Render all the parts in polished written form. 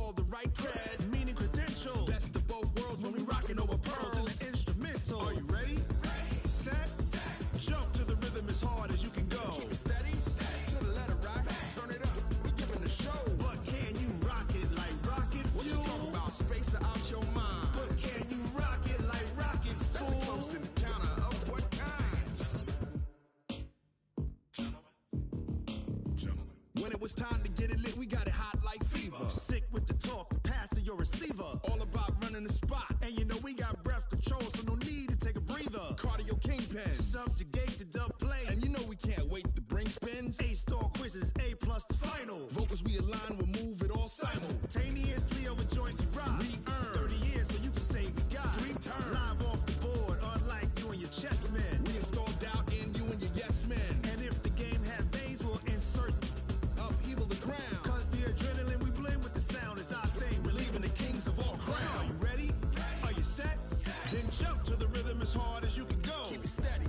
all the right cred, meaning credentials. Best of both worlds when we rockin' over pearls in the instrumental. Are you ready? Set. Jump to the rhythm as hard as you can go. Keep it steady. To the letter right. Turn it up. We giving the show. But can you rock it like rocket fuel? What you talking about? Space out your mind. But can you rock it like rockets, fool? That's a close encounter of what kind? Gentlemen. When it was time to get it lit, we got it hot like fever. Sick with the talk, pass to your receiver. All about running the spot. And you know we got breath control, so no need to take a breather. Cardio kingpin, subjugate the dub play. And you know we can't wait to bring spins. A-star quizzes, A+ the final. Vocals we align, we'll move it all simultaneously over joints we rock. We earn 30 years, so you can say we got 3 turns. Live off the board, unlike you and your chess men. We install doubt in you and your yes men. And if the game had veins, we'll insert upheaval the crown. Cause the adrenaline we blend with the sound is our thing. We're leaving the kings of all crowns. So are you ready? Are you set? Then jump to the rhythm as hard as you can go. Keep it steady.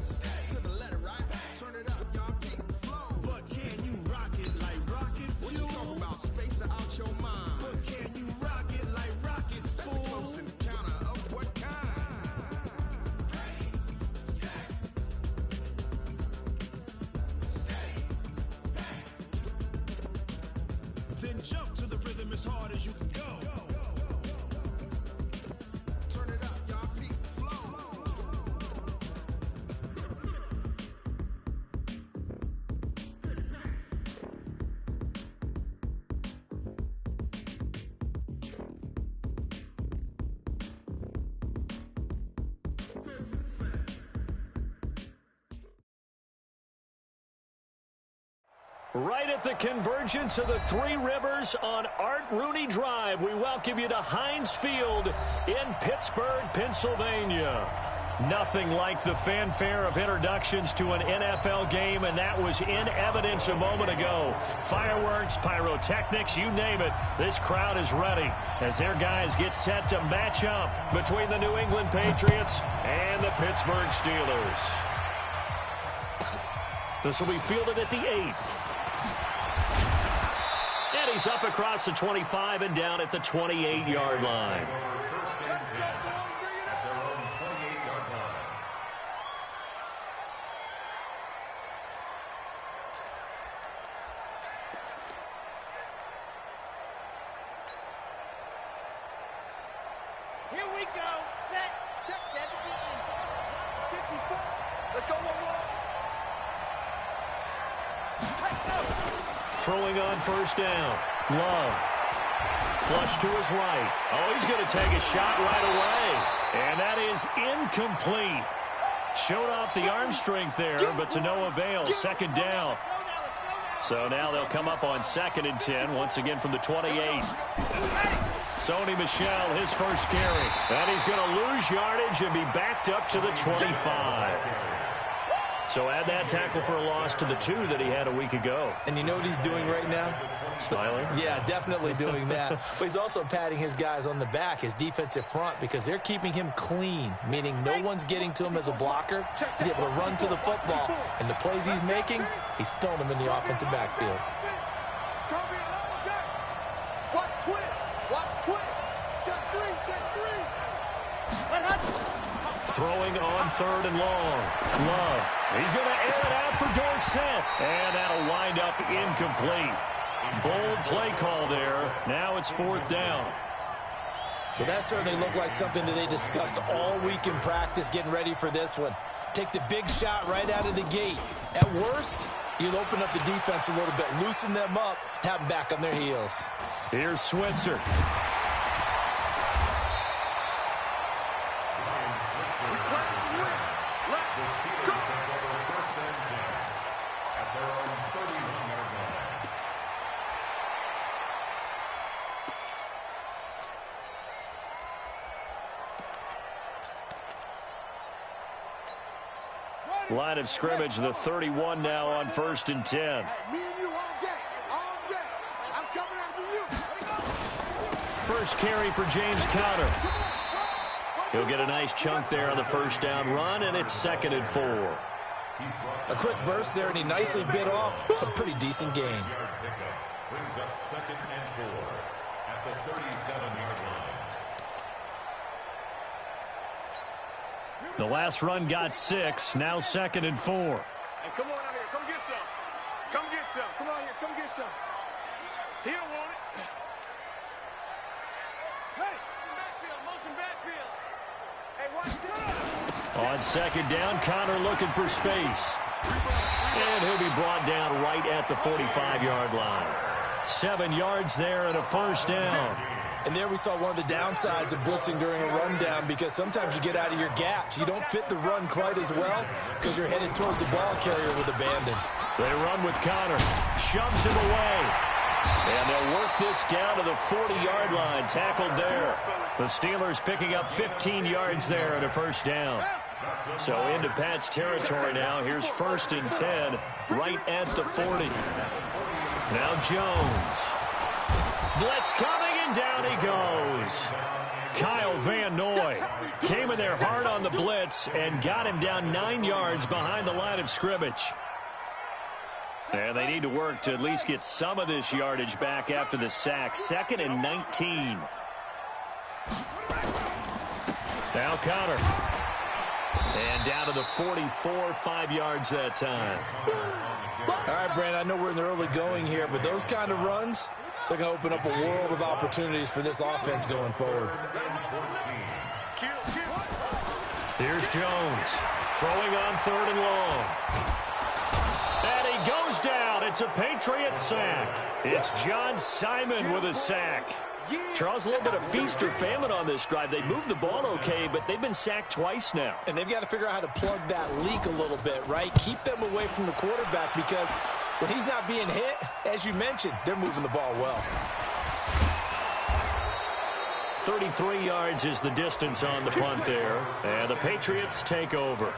To the letter right. Turn it up, y'all. Keep the flow. But can you rock it like rocket fuel? What you talking about? Space out your mind. But can you rock it like rockets, fool? That's a close encounter of what kind? Ready, set, steady, bang. Then jump to the rhythm as hard as you can go. Turn it up, y'all. Keep the flow. Right at the convergence of the Three Rivers on Art Rooney Drive, we welcome you to Heinz Field in Pittsburgh, Pennsylvania. Nothing like the fanfare of introductions to an NFL game, and that was in evidence a moment ago. Fireworks, pyrotechnics, you name it. This crowd is ready as their guys get set to match up between the New England Patriots and the Pittsburgh Steelers. This will be fielded at the 8. And he's up across the 25 and down at the 28-yard line. Here we go. Set. 17. 54. Let's go. Throwing on first down. Love. Flush to his right. Oh, he's going to take a shot right away. And that is incomplete. Showed off the arm strength there, but to no avail. Second down. So now they'll come up on 2nd and 10, once again from the 28. Sony Michel, his first carry. And he's going to lose yardage and be backed up to the 25. So add that tackle for a loss to the 2 that he had a week ago. And you know what he's doing right now? Smiling? Yeah, definitely doing that. But he's also patting his guys on the back, his defensive front, because they're keeping him clean, meaning no one's getting to him as a blocker. He's able to run to the football. And the plays he's making, he's throwing them in the offensive backfield. It's going to be another day. Watch twins. Watch twins. Check 3. Throwing on 3rd and long. Love. He's going to air it out for Dorsett. And that'll wind up incomplete. Bold play call there. Now it's 4th down. Well, that certainly looked like something that they discussed all week in practice getting ready for this one. Take the big shot right out of the gate. At worst, you'll open up the defense a little bit, loosen them up, have them back on their heels. Here's Switzer. Line of scrimmage, the 31 now on 1st and 10. Me and you all day. I'm coming after you. First carry for James Conner. He'll get a nice chunk there on the first down run, and it's 2nd and 4. A quick burst there, and he nicely bit off a pretty decent gain. Brings up 2nd and 4 at the 38. The last run got 6. Now 2nd and 4. Hey, come on out here. Come get some. Come get some. Come on here. Come get some. He don't want it. Hey, motion backfield. Hey, watch this. On 2nd down, Connor looking for space. And he'll be brought down right at the 45-yard line. 7 yards there and a 1st down. And there we saw one of the downsides of blitzing during a rundown, because sometimes you get out of your gaps. You don't fit the run quite as well because you're headed towards the ball carrier with abandon. They run with Connor. Shoves him away. And they'll work this down to the 40-yard line. Tackled there. The Steelers picking up 15 yards there and a 1st down. So into Pat's territory now. Here's 1st and 10 right at the 40. Now Jones. Blitz coming, and down he goes. Kyle Van Noy came in there hard on the blitz and got him down 9 yards behind the line of scrimmage. And they need to work to at least get some of this yardage back after the sack. 2nd and 19. Now Connor. And down to the 44, 5 yards that time. All right, Brandon, I know we're in the early going here, but those kind of runs, they're going to open up a world of opportunities for this offense going forward. Here's Jones throwing on 3rd and long. And he goes down. It's a Patriot sack. It's John Simon with a sack. Charles, a little bit of feast or famine on this drive. They moved the ball okay, but they've been sacked twice now. And they've got to figure out how to plug that leak a little bit, right? Keep them away from the quarterback, because when he's not being hit, as you mentioned, they're moving the ball well. 33 yards is the distance on the punt there. And the Patriots take over.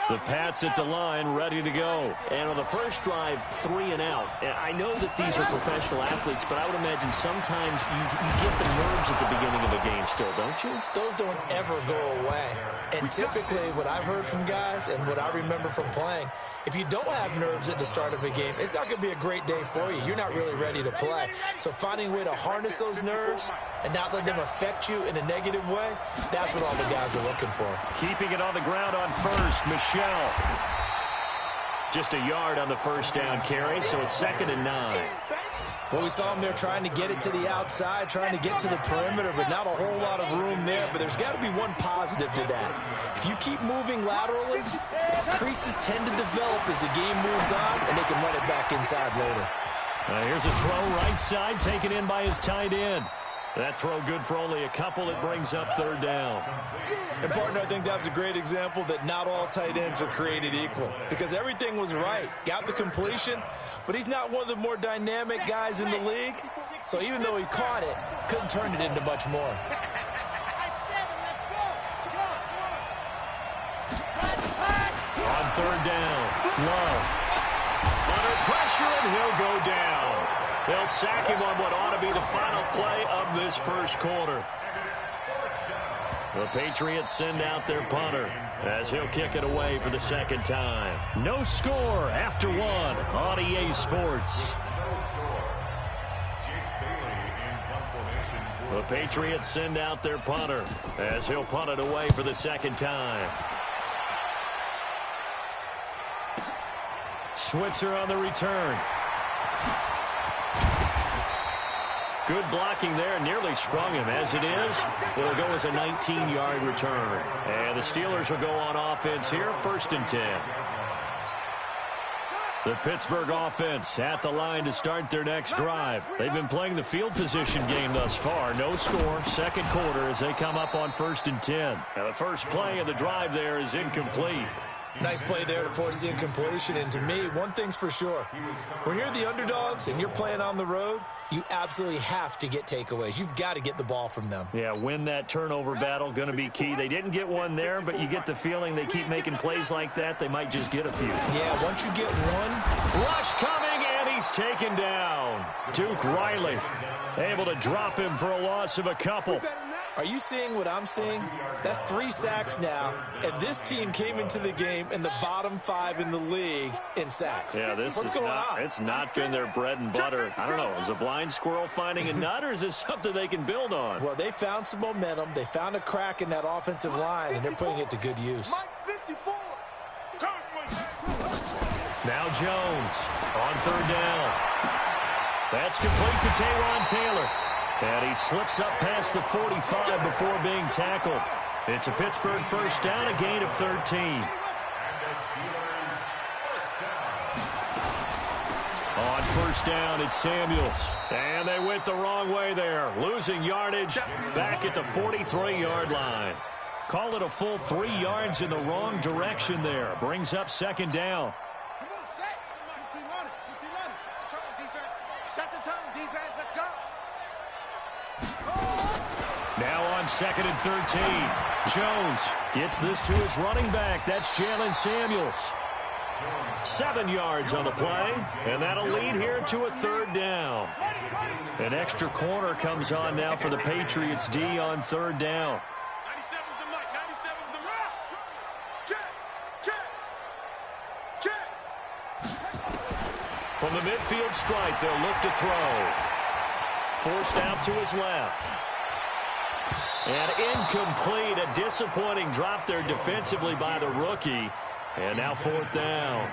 The Pats at the line, ready to go. And on the first drive, 3 and out. And I know that these are professional athletes, but I would imagine sometimes you get the nerves at the beginning of a game still, don't you? Those don't ever go away. And typically what I've heard from guys and what I remember from playing, if you don't have nerves at the start of a game, it's not going to be a great day for you. You're not really ready to play. So finding a way to harness those nerves and not let them affect you in a negative way, that's what all the guys are looking for. Keeping it on the ground on first, Michelle. Just a yard on the 1st down carry, so it's 2nd and 9. Well, we saw him there trying to get it to the outside, trying to get to the perimeter, but not a whole lot of room there. But there's got to be one positive to that. If you keep moving laterally, creases tend to develop as the game moves on, and they can run it back inside later. Here's a throw right side, taken in by his tight end. That throw good for only a couple. It brings up 3rd down. And, partner, I think that was a great example that not all tight ends are created equal, because everything was right. Got the completion, but he's not one of the more dynamic guys in the league. So even though he caught it, couldn't turn it into much more. On 3rd down, Love. Under pressure, and he'll go down. They'll sack him on what ought to be the final play of this first quarter. The Patriots send out their punter as he'll kick it away for the 2nd time. No score after 1 on EA Sports. The Patriots send out their punter as he'll punt it away for the 2nd time. Switzer on the return. Good blocking there, nearly sprung him. As it is, it'll go as a 19-yard return. And the Steelers will go on offense here, 1st and 10. The Pittsburgh offense at the line to start their next drive. They've been playing the field position game thus far. No score, 2nd quarter as they come up on 1st and 10. Now the first play of the drive there is incomplete. Nice play there to force the incompletion. And to me, one thing's for sure. When you're the underdogs and you're playing on the road, you absolutely have to get takeaways. You've got to get the ball from them. Yeah, win that turnover battle, going to be key. They didn't get one there, but you get the feeling they keep making plays like that, they might just get a few. Yeah, once you get one. Rush coming, and he he's taken down. Duke Riley able to drop him for a loss of a couple. Are you seeing what I'm seeing? That's 3 sacks now, and this team came into the game in the bottom 5 in the league in sacks. Yeah, What's going on? It's not been their bread and butter. I don't know. Is a blind squirrel finding a nut, or is this something they can build on? Well, they found some momentum. They found a crack in that offensive line, and they're putting it to good use. Now Jones on 3rd down. That's complete to Taywan Taylor. And he slips up past the 45 before being tackled. It's a Pittsburgh first down, a gain of 13. On 1st down, it's Samuels. And they went the wrong way there, losing yardage back at the 43-yard line. Call it a full 3 yards in the wrong direction there. Brings up 2nd down. Now on 2nd and 13. Jones gets this to his running back. That's Jalen Samuels. 7 yards on the play, and that'll lead here to a 3rd down. An extra corner comes on now for the Patriots D on 3rd down. 97's the mic. 97's the rock. Check. From the midfield stripe, they'll look to throw. Forced out to his left. And incomplete, a disappointing drop there defensively by the rookie. And now 4th down.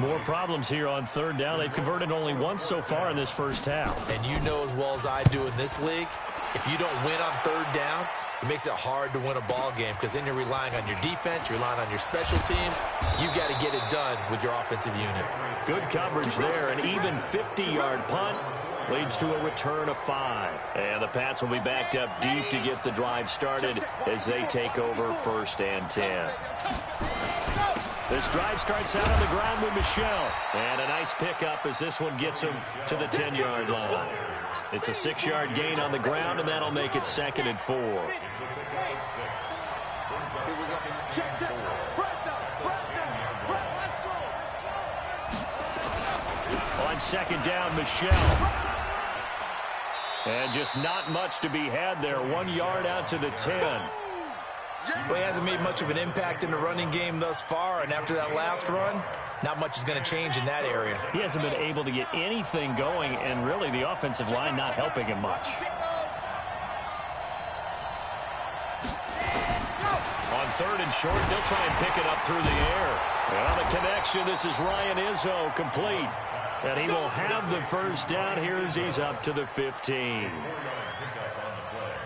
More problems here on 3rd down. They've converted only once so far in this first half. And you know as well as I do in this league, if you don't win on 3rd down, it makes it hard to win a ball game because then you're relying on your defense, you're relying on your special teams. You've got to get it done with your offensive unit. Good coverage there. An even 50-yard punt leads to a return of 5. And the Pats will be backed up deep to get the drive started as they take over 1st and 10. This drive starts out on the ground with Michel. And a nice pickup as this one gets him to the 10-yard line. It's a 6-yard gain on the ground, and that'll make it 2nd and 4. On 2nd down, Michel. And just not much to be had there. 1 yard out to the 10. Well, he hasn't made much of an impact in the running game thus far, and after that last run, not much is going to change in that area. He hasn't been able to get anything going, and really the offensive line not helping him much. On 3rd and short, they'll try and pick it up through the air. Well, the connection, this is Ryan Izzo, complete. And he will have the first down here as he's up to the 15.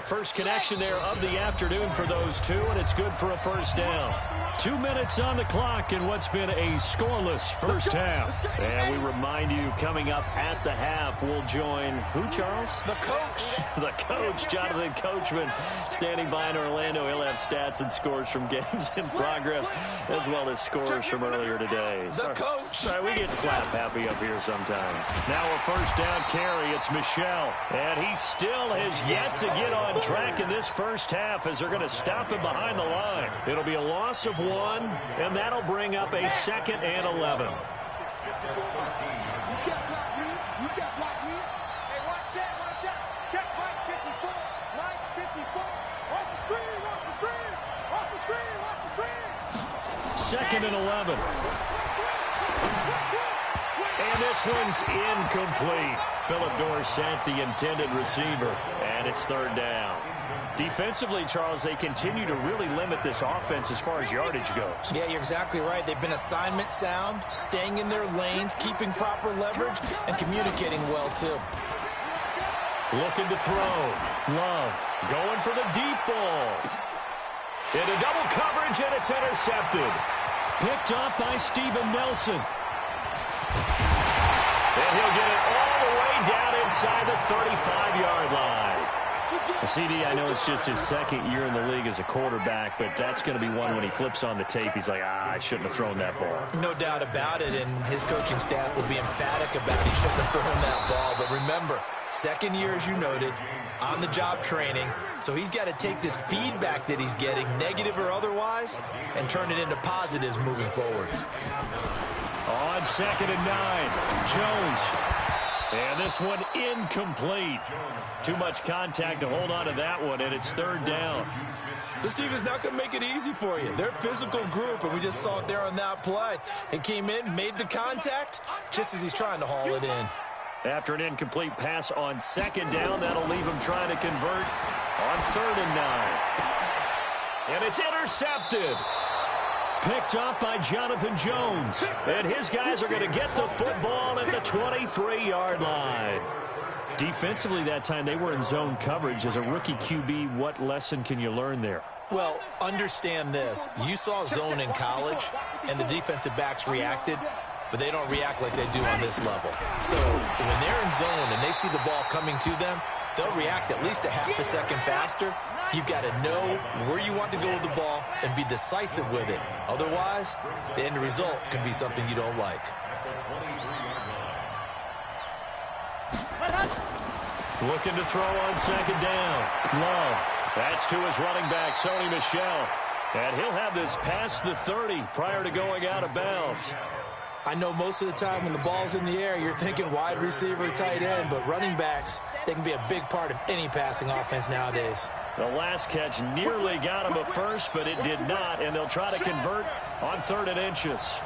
First connection there of the afternoon for those two, and it's good for a first down. 2 minutes on the clock in what's been a scoreless first half. And we remind you, coming up at the half, we'll join who, Charles? The coach. The coach, Jonathan Coachman, standing by in Orlando. He'll have stats and scores from games in progress, as well as scores from earlier today. The coach. Sorry, we get slap happy up here sometimes. Now a first down carry. It's Michel. And he still has yet to get on track in this first half as they're going to stop him behind the line. It'll be a loss of 1, and that'll bring up a 2nd and 11. You can't block me. You can't block me. Hey, watch that. Check Mike 54. Mike 54. Watch the screen. Watch the screen. Watch the screen. Watch the screen. 2nd and 11. And this one's incomplete. Philip Dorsett, the intended receiver, and it's 3rd down. Defensively, Charles, they continue to really limit this offense as far as yardage goes. Yeah, you're exactly right. They've been assignment sound, staying in their lanes, keeping proper leverage, and communicating well, too. Looking to throw. Love going for the deep ball. Into double coverage, and it's intercepted. Picked off by Steven Nelson. And he'll get it all the way down inside the 35-yard line. CD, I know it's just his 2nd year in the league as a quarterback, but that's going to be one when he flips on the tape. He's like, I shouldn't have thrown that ball. No doubt about it, and his coaching staff will be emphatic about he shouldn't have thrown that ball. But remember, 2nd year, as you noted, on-the-job training, so he's got to take this feedback that he's getting, negative or otherwise, and turn it into positives moving forward. On 2nd and 9, Jones. And this one incomplete. Too much contact to hold on to that one, and it's 3rd down. This team is not going to make it easy for you. They're a physical group, and we just saw it there on that play. It came in, made the contact, just as he's trying to haul it in. After an incomplete pass on 2nd down, that'll leave him trying to convert on 3rd and 9. And it's intercepted. Picked up by Jonathan Jones. And his guys are going to get the football at the 23-yard line. Defensively that time, they were in zone coverage. As a rookie QB, what lesson can you learn there? Well, understand this. You saw zone in college, and the defensive backs reacted, but they don't react like they do on this level. So when they're in zone and they see the ball coming to them, they'll react at least a half a second faster. You've got to know where you want to go with the ball and be decisive with it. Otherwise, the end result can be something you don't like. Looking to throw on 2nd down. Love. That's to his running back, Sony Michel. And he'll have this past the 30 prior to going out of bounds. I know most of the time when the ball's in the air, you're thinking wide receiver, tight end, but running backs, they can be a big part of any passing offense nowadays. The last catch nearly got him a first, but it did not, and they'll try to convert on 3rd and inches.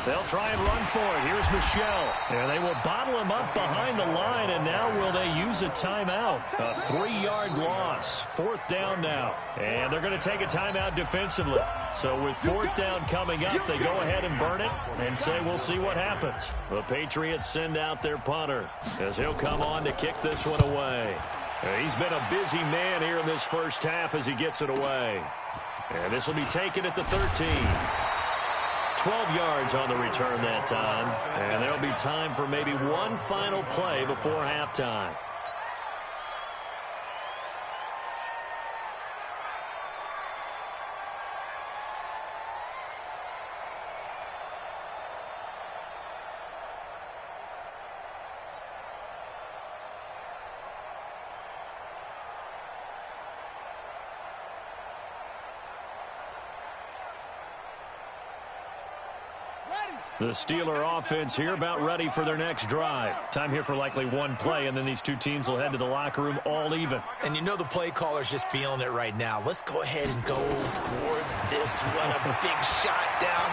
They'll try and run for it. Here's Michel. And they will bottle him up behind the line, and now will they use a timeout? A 3-yard loss. 4th down now. And they're going to take a timeout defensively. So with 4th down coming up, they go ahead and burn it and say we'll see what happens. The Patriots send out their punter as he'll come on to kick this one away. He's been a busy man here in this first half as he gets it away. And this will be taken at the 13. 12 yards on the return that time. And there'll be time for maybe one final play before halftime. The Steeler offense here about ready for their next drive. Time here for likely one play, and then these two teams will head to the locker room all even. And you know the play caller's just feeling it right now. Let's go ahead and go for this one. A big shot down.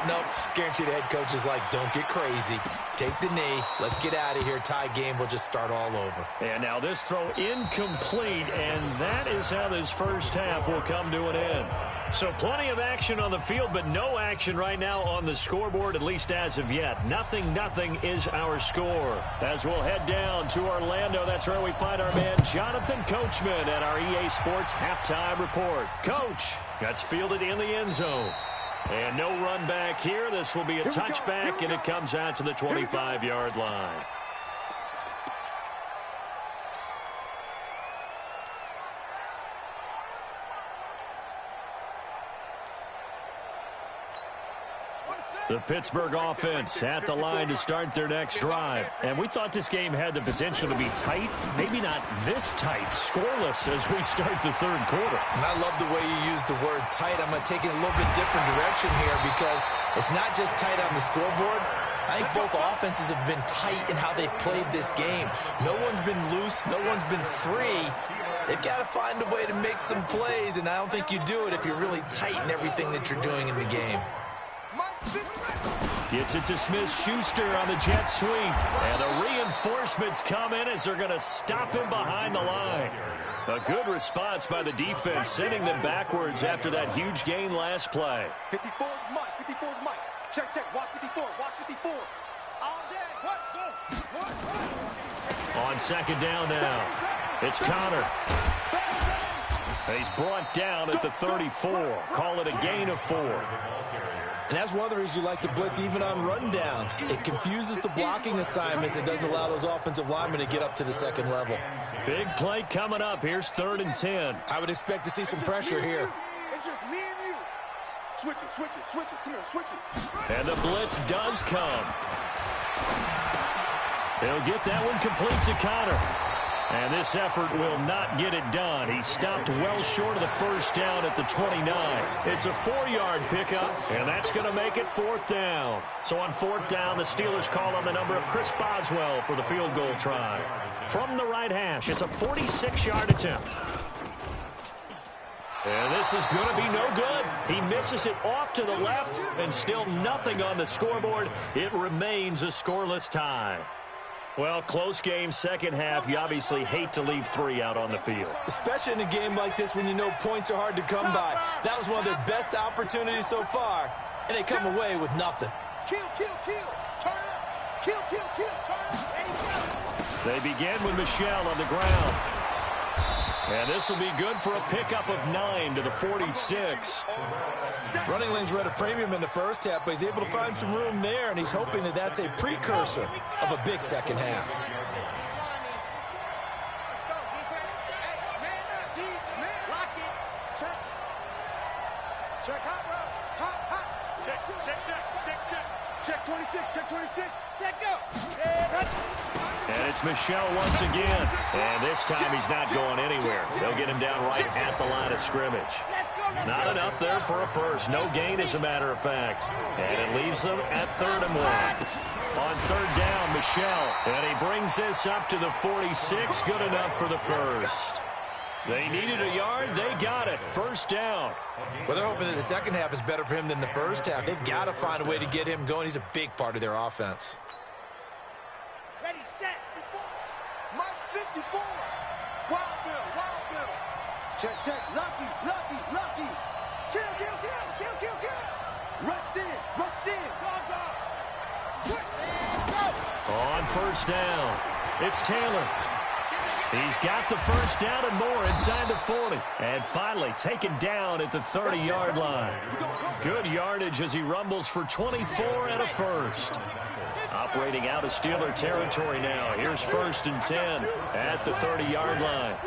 No. Guaranteed the head coach is like, don't get crazy. Take the knee. Let's get out of here. Tie game. We'll just start all over. And now this throw incomplete, and that is how this first half will come to an end. So plenty of action on the field, but no action right now on the scoreboard, at least as of yet. Nothing is our score. As we'll head down to Orlando, that's where we find our man Jonathan Coachman at our EA Sports Halftime Report. Coach, that's fielded in the end zone. And no run back here. This will be a touchback, and it comes out to the 25-yard line. The Pittsburgh offense at the line to start their next drive. And we thought this game had the potential to be tight, maybe not this tight, scoreless as we start the third quarter. And I love the way you use the word tight. I'm going to take it a little bit different direction here because it's not just tight on the scoreboard. I think both offenses have been tight in how they've played this game. No one's been loose. No one's been free. They've got to find a way to make some plays, and I don't think you do it if you're really tight in everything that you're doing in the game. Gets it to Smith-Schuster on the jet sweep. And the reinforcements come in as they're going to stop him behind the line. A good response by the defense, sending them backwards after that huge gain last play. 54 is Mike. 54 is Mike. Check. Watch 54. Watch 54. All day. What? On second down now, it's Connor. He's brought down at the 34. Call it a gain of 4. And that's one of the reasons you like to blitz even on rundowns. It confuses the blocking assignments. It doesn't allow those offensive linemen to get up to the second level. Big play coming up. Here's 3rd and 10. I would expect to see some pressure here. It's just me and you. Switch it. Come here, switch it. And the blitz does come. He'll get that one complete to Connor. And this effort will not get it done. He stopped well short of the first down at the 29. It's a 4-yard pickup, and that's going to make it 4th down. So on 4th down, the Steelers call on the number of Chris Boswell for the field goal try. From the right hash, it's a 46-yard attempt. And this is going to be no good. He misses it off to the left, and still nothing on the scoreboard. It remains a scoreless tie. Well, close game, second half. You obviously hate to leave 3 out on the field. Especially in a game like this when you know points are hard to come by. That was one of their best opportunities so far, and they come away with nothing. Kill, kill, kill. Turn up. Kill, kill, kill. Turn up. And he's got it. They begin with Michelle on the ground. And this will be good for a pickup of 9 to the 46. Running lanes were at a premium in the first half, but he's able to find some room there, and he's hoping that that's a precursor of a big second half. Let's go, defense. Hey, man up, deep, man. Lock it. Check. Check hot, bro. Hot, hot. Check, check, check, check, check. Check 26, check 26. Set go. And it's Michelle once again. And this time he's not going anywhere. They'll get him down right at the line of scrimmage. Not enough there for a first. No gain, as a matter of fact. And it leaves them at 3rd and 1. On 3rd down, Michelle. And he brings this up to the 46. Good enough for the first. They needed a yard. They got it. 1st down. Well, they're hoping that the second half is better for him than the first half. They've got to find a way to get him going. He's a big part of their offense. Ready, set. Mark 54. Wild Bill, Wild Bill. Check, check. Lucky, lucky, lucky. Kill, kill, kill, kill, kill, kill. Rush in, dog, dog. Push and go. On 1st down, it's Taylor. He's got the 1st down and more inside the 40. And finally taken down at the 30-yard line. Good yardage as he rumbles for 24 and a first. Operating out of Steeler territory now. Here's 1st and 10 at the 30-yard line.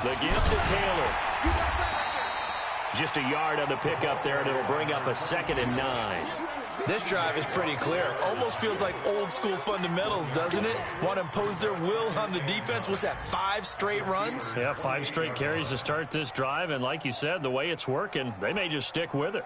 The gift to Taylor. Just a yard on the pickup there, and it'll bring up a 2nd and 9. This drive is pretty clear. Almost feels like old-school fundamentals, doesn't it? Want to impose their will on the defense. What's that, 5 straight runs? Yeah, 5 straight carries to start this drive, and like you said, the way it's working, they may just stick with it.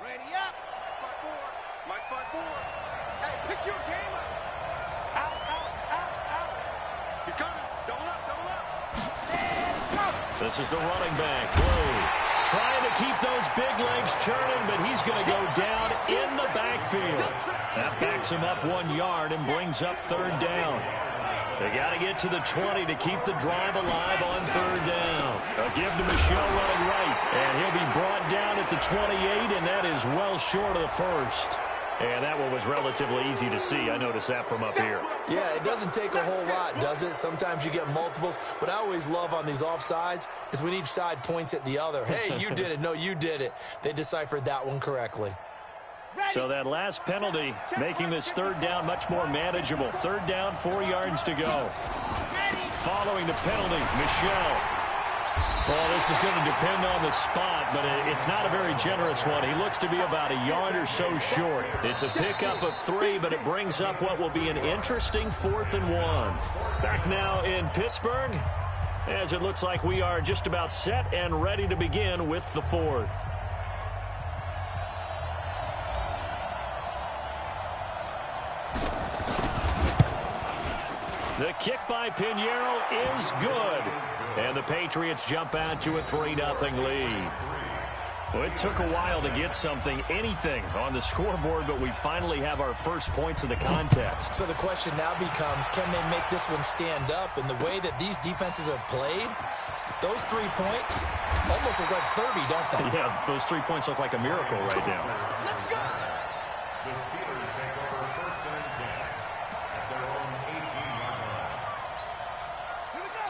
Ready up. 5-4. Mike 5-4. Hey, pick your game up. Out, out, out, out. He's coming. Double up, double up. And go. This is the running back, Blue. Trying to keep those big legs churning, but he's going to go down in the backfield. That backs him up 1 yard and brings up 3rd down. They got to get to the 20 to keep the drive alive on 3rd down. A give to Michelle running right, and he'll be brought down at the 28, and that is well short of the first. And that one was relatively easy to see. I noticed that from up here. Yeah, it doesn't take a whole lot, does it? Sometimes you get multiples. What I always love on these offsides is when each side points at the other. Hey, you did it. No, you did it. They deciphered that one correctly. So that last penalty making this 3rd down much more manageable. 3rd down, 4 yards to go. Following the penalty, Michelle. Well, this is going to depend on the spot, but it's not a very generous one. He looks to be about a yard or so short. It's a pickup of 3, but it brings up what will be an interesting 4th and 1. Back now in Pittsburgh, as it looks like we are just about set and ready to begin with the 4th. The kick by Pinheiro is good. And the Patriots jump out to a 3-0 lead. Well, it took a while to get anything on the scoreboard, but we finally have our first points of the contest. So the question now becomes, can they make this one stand up? And the way that these defenses have played, those 3 points almost look like 30, don't they? Yeah, those 3 points look like a miracle right now. Let's go. The Steelers take over 1st and 10 at their own 18-yard line.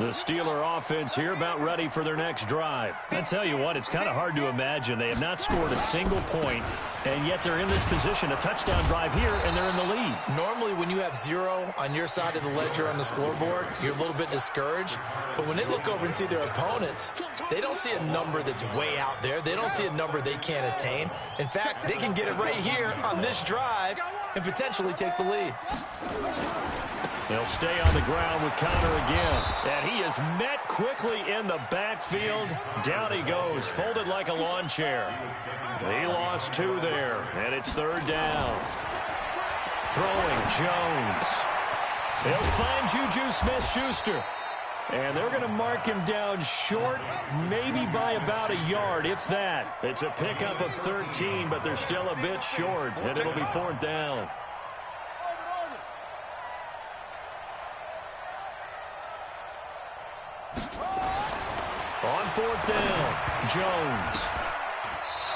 The Steeler offense here about ready for their next drive. I tell you what, it's kind of hard to imagine. They have not scored a single point, and yet they're in this position, a touchdown drive here, and they're in the lead. Normally, when you have 0 on your side of the ledger on the scoreboard, you're a little bit discouraged. But when they look over and see their opponents, they don't see a number that's way out there. They don't see a number they can't attain. In fact, they can get it right here on this drive and potentially take the lead. They'll stay on the ground with Connor again. And he is met quickly in the backfield. Down he goes, folded like a lawn chair. He lost 2 there, and it's 3rd down. Throwing Jones. He'll find Juju Smith-Schuster. And they're going to mark him down short, maybe by about a yard, if that. It's a pickup of 13, but they're still a bit short, and it'll be 4th down. On 4th down, Jones.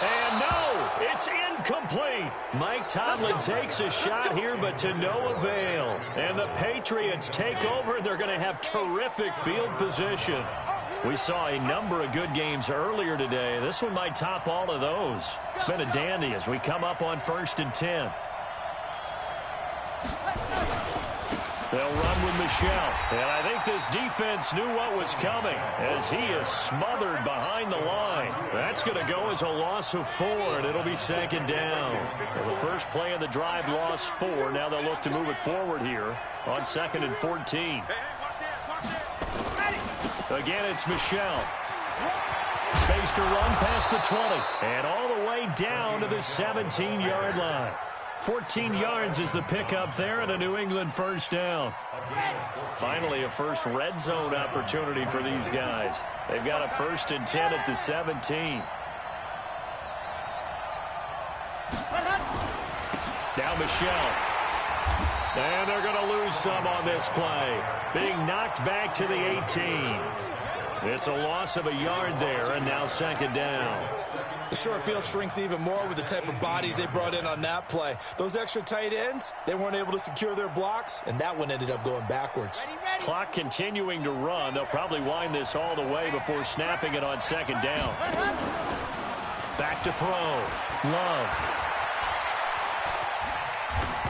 And no, it's incomplete. Mike Tomlin takes a shot here, but to no avail. And the Patriots take over, and they're going to have terrific field position. We saw a number of good games earlier today. This one might top all of those. It's been a dandy as we come up on 1st and 10. They'll run with Michel. And I think this defense knew what was coming as he is smothered behind the line. That's going to go as a loss of 4, and it'll be 2nd down. Well, the first play of the drive lost 4. Now they'll look to move it forward here on 2nd and 14. Again, it's Michel. Space to run past the 20. And all the way down to the 17-yard line. 14 yards is the pickup there and a New England 1st down. Finally, a first red zone opportunity for these guys. They've got a 1st and 10 at the 17. Now Michel. And they're going to lose some on this play. Being knocked back to the 18. It's a loss of a yard there, and now 2nd down. The short field shrinks even more with the type of bodies they brought in on that play. Those extra tight ends, they weren't able to secure their blocks, and that one ended up going backwards. Clock continuing to run. They'll probably wind this all the way before snapping it on 2nd down. Back to throw. Love.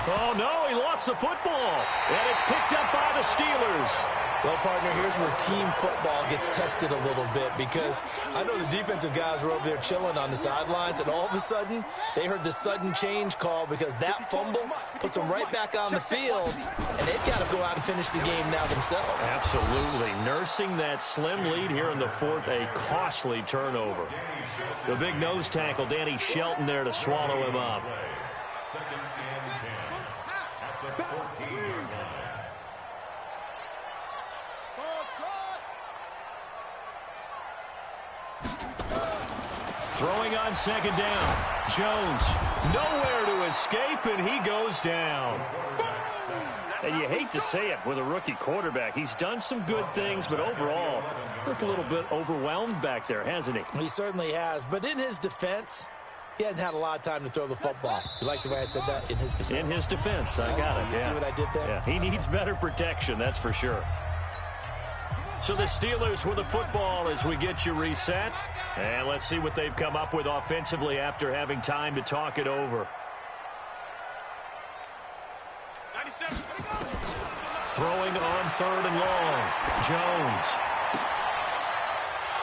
Oh, no, he lost the football. And it's picked up by the Steelers. Well, partner, here's where team football gets tested a little bit because I know the defensive guys were over there chilling on the sidelines, and all of a sudden, they heard the sudden change call because that fumble puts them right back on the field, and they've got to go out and finish the game now themselves. Absolutely. Nursing that slim lead here in the 4th, a costly turnover. The big nose tackle, Danny Shelton, there to swallow him up. 2nd and 10 at the 14-yard line. Throwing on 2nd down. Jones, nowhere to escape, and he goes down. And you hate to say it with a rookie quarterback. He's done some good things, but overall, looked a little bit overwhelmed back there, hasn't he? He certainly has, but in his defense, he hasn't had a lot of time to throw the football. You like the way I said that? In his defense. In his defense, I got it. You see what I did there? Yeah, he needs better protection, that's for sure. So the Steelers with the football as we get you reset. And let's see what they've come up with offensively after having time to talk it over. 97. Throwing on 3rd and long. Jones.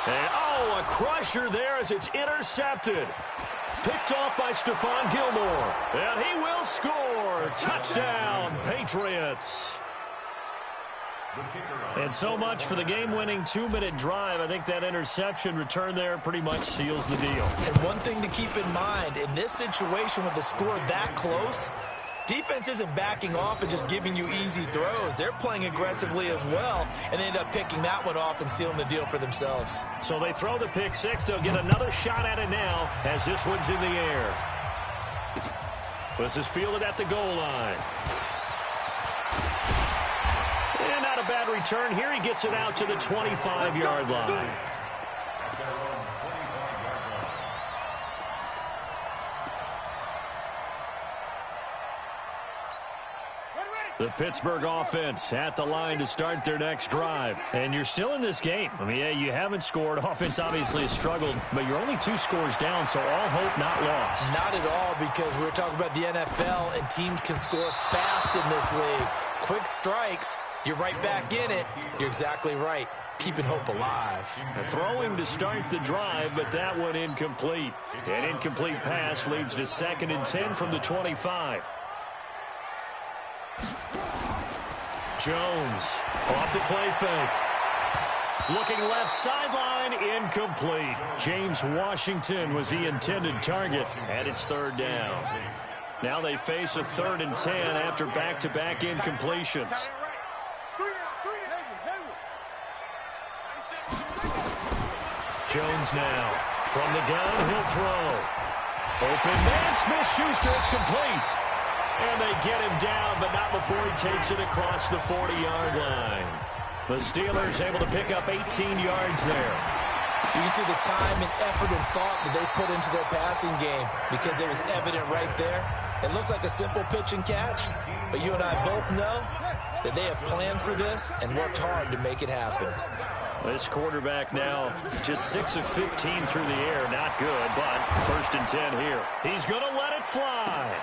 And, oh, a crusher there as it's intercepted. Picked off by Stephon Gilmore. And he will score. Touchdown, Patriots. And so much for the game-winning 2-minute drive. I think that interception return there pretty much seals the deal. And one thing to keep in mind, in this situation with the score that close, defense isn't backing off and just giving you easy throws. They're playing aggressively as well, and they end up picking that one off and sealing the deal for themselves. So they throw the pick six. They'll get another shot at it now as this one's in the air. This is fielded at the goal line. And not a bad return here. He gets it out to the 25-yard line. Ready, ready. The Pittsburgh offense at the line to start their next drive. And you're still in this game. I mean, yeah, you haven't scored. Offense obviously has struggled, but you're only 2 scores down, so all hope not lost. Not at all, because we were talking about the NFL, and teams can score fast in this league. Quick strikes, you're right back in it. You're exactly right. Keeping hope alive. Throwing to start the drive, but that one incomplete. An incomplete pass leads to 2nd and 10 from the 25. Jones off the play fake. Looking left sideline, incomplete. James Washington was the intended target, and it's 3rd down. Now they face a 3rd and 10 after back-to-back incompletions. Jones now from the gun, he'll throw. Open man, Smith-Schuster, it's complete. And they get him down, but not before he takes it across the 40-yard line. The Steelers able to pick up 18 yards there. You can see the time and effort and thought that they put into their passing game because it was evident right there. It looks like a simple pitch and catch, but you and I both know that they have planned for this and worked hard to make it happen. This quarterback now just 6 of 15 through the air. Not good, but 1st and 10 here. He's going to let it fly.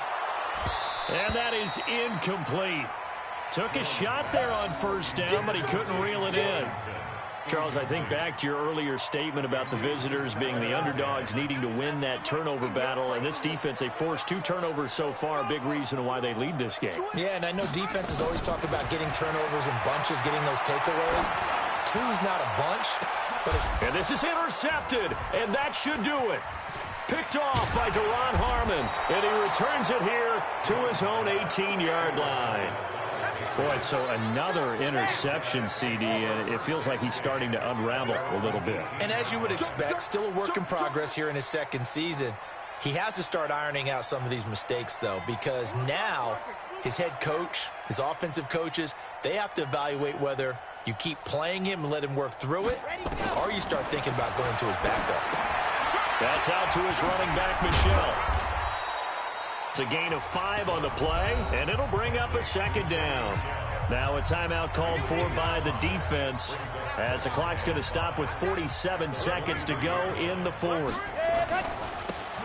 And that is incomplete. Took a shot there on 1st down, but he couldn't reel it in. Charles, I think back to your earlier statement about the visitors being the underdogs needing to win that turnover battle. And this defense, they forced 2 turnovers so far, a big reason why they lead this game. Yeah, and I know defenses always talk about getting turnovers in bunches, getting those takeaways. 2's not a bunch, but it's... And this is intercepted, and that should do it. Picked off by Deron Harmon, and he returns it here to his own 18-yard line. Boy, so another interception, CD, and it feels like he's starting to unravel a little bit. And as you would expect, still a work in progress here in his 2nd season. He has to start ironing out some of these mistakes, though, because now his head coach, his offensive coaches, they have to evaluate whether you keep playing him and let him work through it, or you start thinking about going to his backup. That's out to his running back, Michel. It's a gain of 5 on the play, and it'll bring up a 2nd down. Now a timeout called for by the defense as the clock's going to stop with 47 seconds to go in the 4th.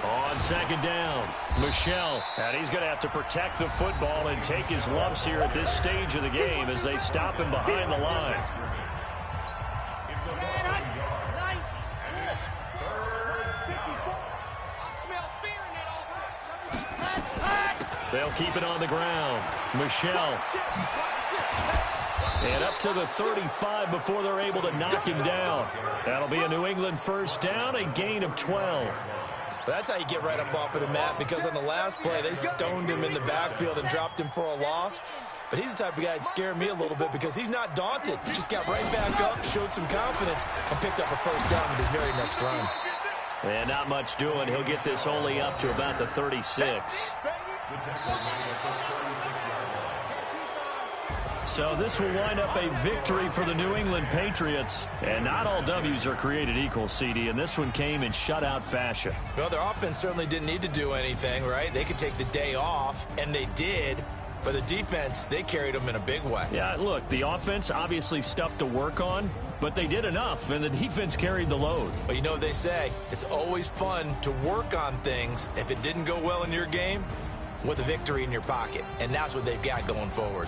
On 2nd down, Michel, and he's going to have to protect the football and take his lumps here at this stage of the game as they stop him behind the line. They'll keep it on the ground. Michel. And up to the 35 before they're able to knock him down. That'll be a New England 1st down, a gain of 12. That's how you get right up off of the mat, because on the last play, they stoned him in the backfield and dropped him for a loss. But he's the type of guy that scared me a little bit because he's not daunted. Just got right back up, showed some confidence, and picked up a 1st down with his very next run. And not much doing. He'll get this only up to about the 36. So this will wind up a victory for the New England Patriots. And not all W's are created equal, CD, and this one came in shutout fashion. Well, their offense certainly didn't need to do anything, right? They could take the day off, and they did. But the defense, they carried them in a big way. Yeah, look, the offense obviously stuff to work on, but they did enough, and the defense carried the load. But you know what they say, it's always fun to work on things. If it didn't go well in your game, with a victory in your pocket. And that's what they've got going forward.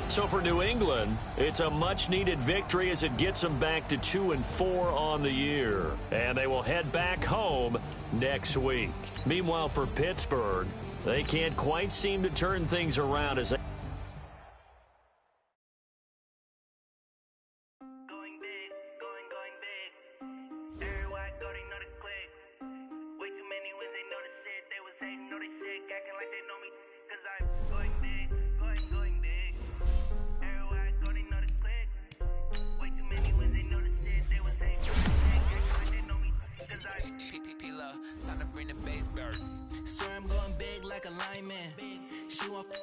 So for New England, it's a much-needed victory as it gets them back to 2-4 on the year. And they will head back home next week. Meanwhile, for Pittsburgh, they can't quite seem to turn things around as they... Time to bring the bass bird. Swear I'm going big like a lineman. She want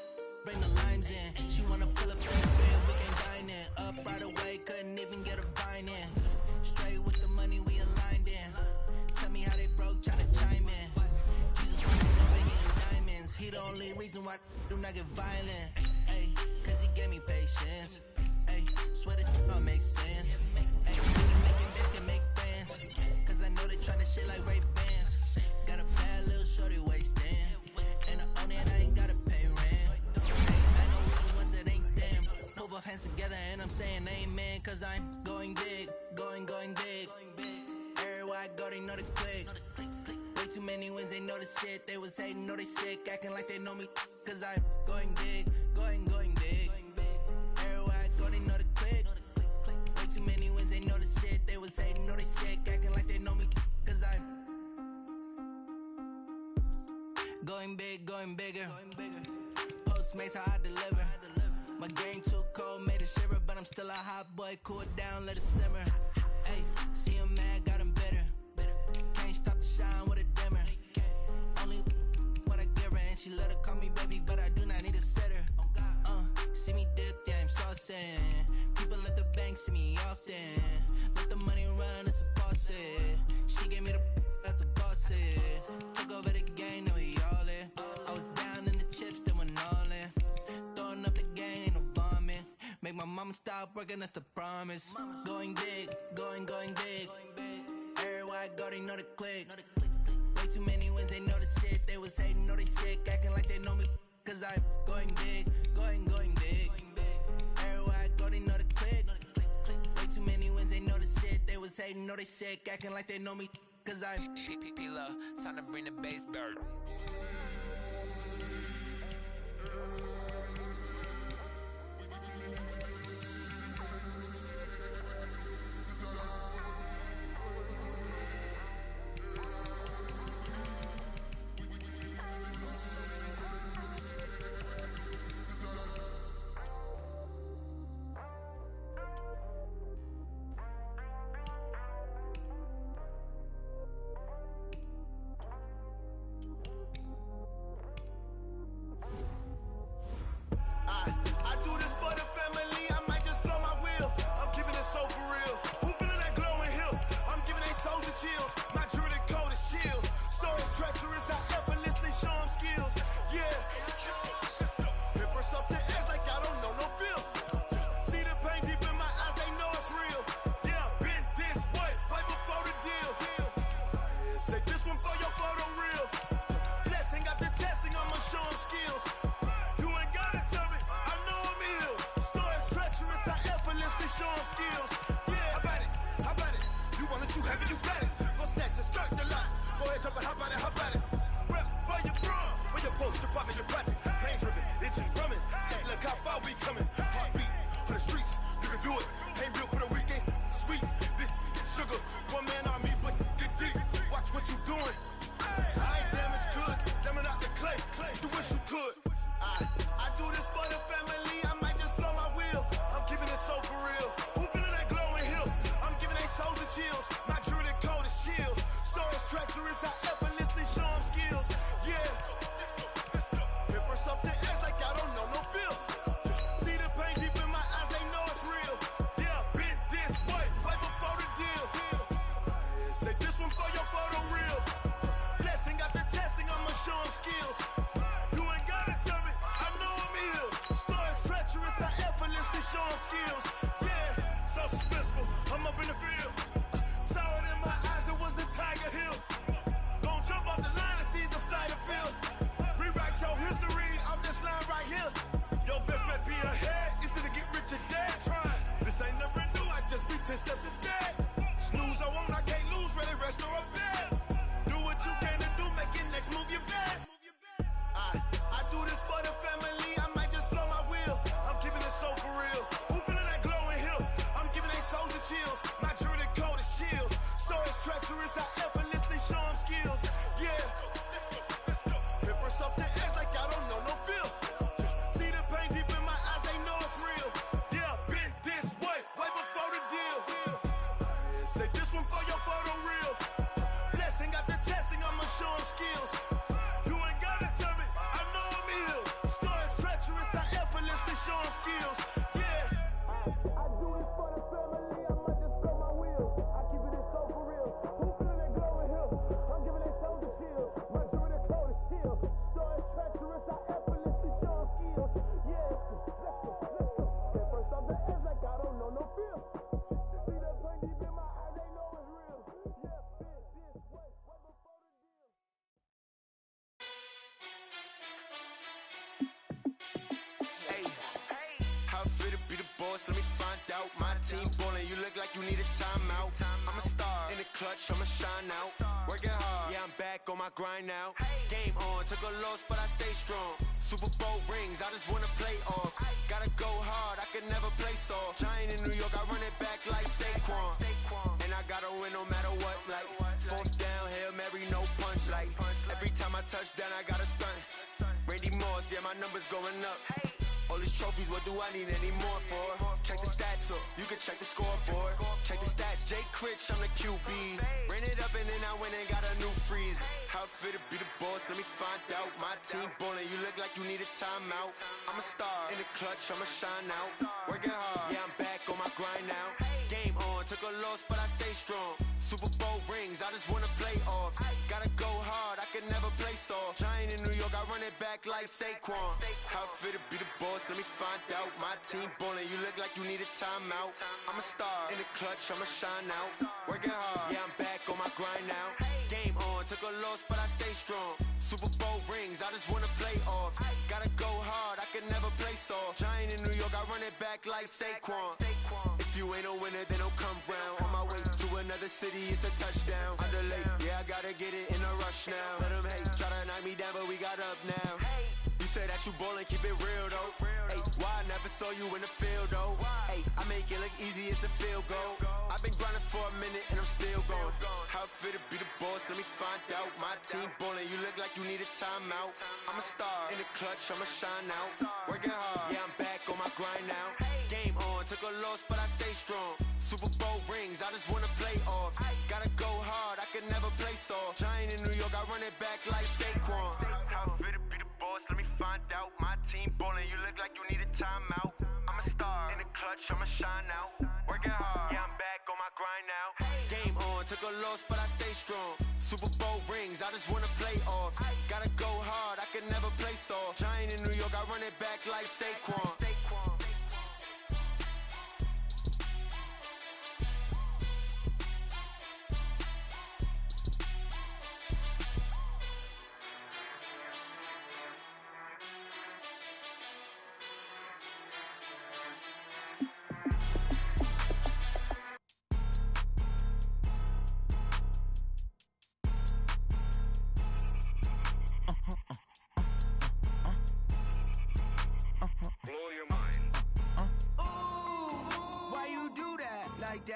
bring the limes in. She wanna pull up to the crib, we can dine in. Up right away, couldn't even get a vine in. Straight with the money we aligned in. Tell me how they broke, try to chime in. Jesus Christ, never hitting diamonds. He the only only reason why do not get violent. Ay, cause he gave me patience. Ay, swear that don't make sense. Ay, making bitch can make friends. Cause I know they tryna shit like Ray-Bans. Got a bad little shorty wasting. And I own it, I ain't gotta pay rent. I know we the ones that ain't them. Put both hands together and I'm saying amen. Cause I'm going big, going big. Everywhere I go, they know the click. Way too many wins, they know the shit. They was hating, know they sick, acting like they know me. Cause I'm going big, going big. Everywhere I go, they know the click. Way too many wins, they know the shit. They was hating, know they sick, acting like they know me. Cause I'm going big, going bigger. Postmates how I deliver. My game too cold, made it shiver, but I'm still a hot boy. Cool it down, let it simmer. Hey, see him mad, got him bitter. Can't stop the shine with a dimmer. Only what I give her, and she let her call me baby, but I do not need a sitter. See me dip, yeah, I'm saucing. People at the bank see me often. Let the money run, it's a faucet. She gave me the that's a boss is. Took over the game, now we all in. I was down in the chips, then went all in. Throwing up the game, ain't no bombing. Make my mama stop working, that's the promise. Going big, going big. Everywhere I go, they know the click. Way too many wins, they know the shit. They was hating, know they sick, acting like they know me. Cause I'm going big, going big. Everywhere I go, they know the click. Way too many wins, they know the shit. They was hating, know they sick, acting like they know me. Cause I'm P-P-P-Love, time to bring the bass bird. I do this for the family, I might just blow my wheel. I'm keeping it so for real. Who feeling that glowing hill? I'm giving they souls the chills. My druid code is chill. Stories treacherous, I effortlessly show them skills. Yeah. Paper stuff the edge like I don't know no feel. See the pain deep in my eyes, they know it's real. Yeah, been this way, right before the deal. Say this one for your photo real. Blessing after testing, I'ma show them skills. Show them skills. Yeah, how about it? You want it, you have it, you got it. Go snatch a skirt the lot. Go ahead, jump it, how about it? Rep for your prom. When your post, your poppin', your projects. Pain driven, itching, drumming. Hey, look how far we coming. Heartbeat on the streets, you can do it. Ain't built for the weekend. Sweet, this sugar. One man army, but get deep. Watch what you doing. I ain't damaged goods, damn out the clay. You wish you could. I do this for the family. I might just blow my wheel. I'm keeping it so for real. Who feeling that glowing hill? I'm giving they souls the chills. My druid code is chill. Stories treacherous, I effortlessly show them skills. Yeah. Paper stuff the edge like I don't know no feel. See the pain deep in my eyes, they know it's real. Yeah, been this way, right before the deal. Say this one for your photo real. Blessing after testing, I'ma show them skills. You ain't gotta tell me, I know I'm ill. Stories treacherous, I effortlessly show them skills. Yeah, so suspenseful, I'm up in the field. Saw it in my eyes, it was the Tiger Hill. Don't jump off the line and see the flight of field. Rewrite your history, I'm this line right here. Your best bet be ahead, it's to get rich or dead. Try, this ain't never new, I just be 10 steps instead. Snooze I won't, I can't lose, ready, rest or a bed. Do what you can to do, make your next move your best. I do this for the family, I might just blow my wheel. I'm keeping it so for real. Who feeling that glowing hill? I'm giving they souls the chills. My druid code is chill. Stories treacherous, I effortlessly show them skills. Yeah. Paper stuff the edge like I don't know no feel. See the pain deep in my eyes, they know it's real. Yeah, been this way, right before the deal. Say this one for your photo real. Blessing after testing, I'ma show them skills. You ain't gotta tell me, I know I'm ill. Stories treacherous, I effortlessly show them skills. Yeah. I do this for the family, I might just blow my wheel. I keep it so for real. Who feeling that glowing hill? I'm giving they souls the chills. How it feel to be the boss? Let me find out. My team ballin', you look like you need a timeout. I'm a star in the clutch, I'ma shine out. Working hard, yeah, I'm back on my grind now. Game on, took a loss, but I stay strong. Super Bowl rings, I just wanna play off. Gotta go hard, I can never play soft. Giant in New York, I run it back like Saquon. And I gotta win no matter what, like fourth down, Hail Mary, no punch. Like every time I touch down, I gotta stunt. Randy Moss, yeah, my numbers going up. All these trophies, what do I need any more for? Check the stats up, you can check the scoreboard. Check the stats, Jay Critch, I'm the QB. Ran it up and then I went and got a new freeze. How it feel to be the boss, let me find out. My team ballin', you look like you need a timeout. I'm a star in the clutch, I'ma shine out. Working hard, yeah, I'm back on my grind now. Game on, took a loss, but I stay strong. Super Bowl rings, I just wanna play off. Gotta go hard, I can never play soft. Giant in New York, I run it back like Saquon. How it feel to be the boss, let me find out. My team ballin', you look like you need a timeout. I'm a star in the clutch, I'ma shine out. Working hard, yeah, I'm back on my grind now. Game on, took a loss, but I stay strong. Super Bowl rings, I just wanna play off. Gotta go hard, I can never play soft. Giant in New York, I run it back like Saquon. If you ain't a winner, then don't come round. On my way to another city, it's a touchdown. Under late, yeah, I gotta get it in a rush now. Let them hate, try to knock me down, but we got up now. You say that you ballin', keep it real though. Hey, why I never saw you in the field though? Hey, I make it look easy, it's a field goal. I've been grinding for a minute and I'm still going. How it feel to be the boss, let me find out. My team ballin', you look like you need a timeout. I'm a star in the clutch, I'ma shine out. Working hard, yeah, I'm back on my grind now. Game on, took a loss, but I stay strong. Super Bowl rings, I just wanna play off. Gotta go hard, I can never play soft. Giant in New York, I run it back like Saquon. How it feel to be the boss, let me find out. My team ballin', you look like you need a timeout. I'm a star in the clutch, I'ma shine out. Working hard, yeah, I'm back on my grind now. Game on, took a loss, but I stay strong. Super Bowl rings, I just wanna play off. Gotta go hard, I can never play soft. Giant in New York, I run it back like Saquon.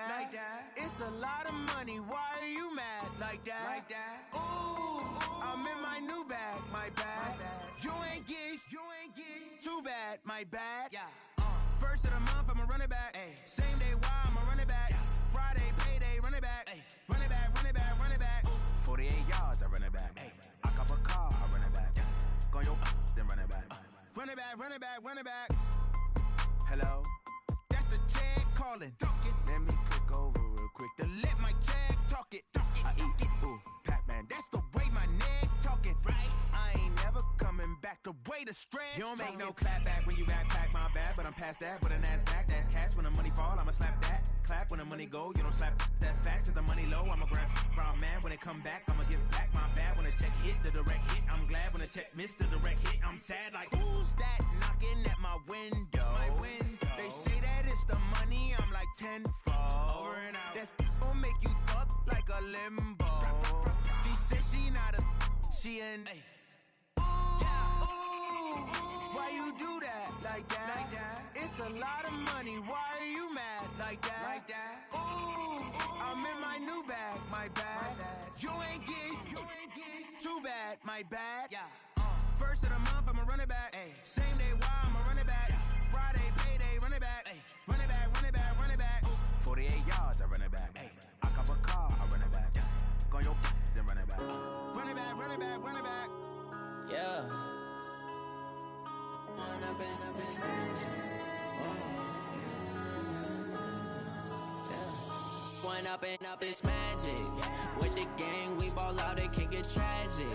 Like that. It's a lot of money. Why are you mad like that? Ooh, I'm in my new bag, my bad. You ain't get too bad, my bad. Yeah. First of the month, I'ma run it back. Ay. Same day, why I'ma run it back. Friday, payday, run it back. Ay. Run it back, run it back, run it back. 48 yards, I run it back. Ay. I cop a car, I run it back. Go your then run it back. Run it back, run it back, run it back. Hello, that's the check calling. Let me click over real quick to let my check talk it. I eat it, ooh, Pac-Man. That's the way my neck talking. Right, I ain't never coming back. The way the stress. You don't make no clap back when you backpack, my bad. But I'm past that. But a NASDAQ, that's cash. When the money fall, I'ma slap that. Clap when the money go, you don't slap. That's facts. If the money low, I'ma grab brown man. When it come back, I'ma give back my bad. When the check hit, the direct hit. I'm glad when the check missed the direct hit. I'm sad like, who's that knocking at my window? My window. They say that it's the money, I'm like tenfold. Over and out. That's gon' make you up like a limbo. She said she not a, she an. Ay. Why you do that like that? It's a lot of money. Why are you mad like that? Ooh, I'm in my new bag, my bad. You ain't get too bad, my bad. Yeah. First of the month, I'ma run it back. Ay. Same day, why I'ma run it back. Friday, payday, run it back. Ay. Run it back, run it back, run it back. 48 yards, I run it back. Ay. I cop a car, I run it back. Go your then run it back. Run it back, run it back, run it back. Yeah. When up in a bitch magic. When up in up it's magic. With the gang, we ball out, it can get tragic.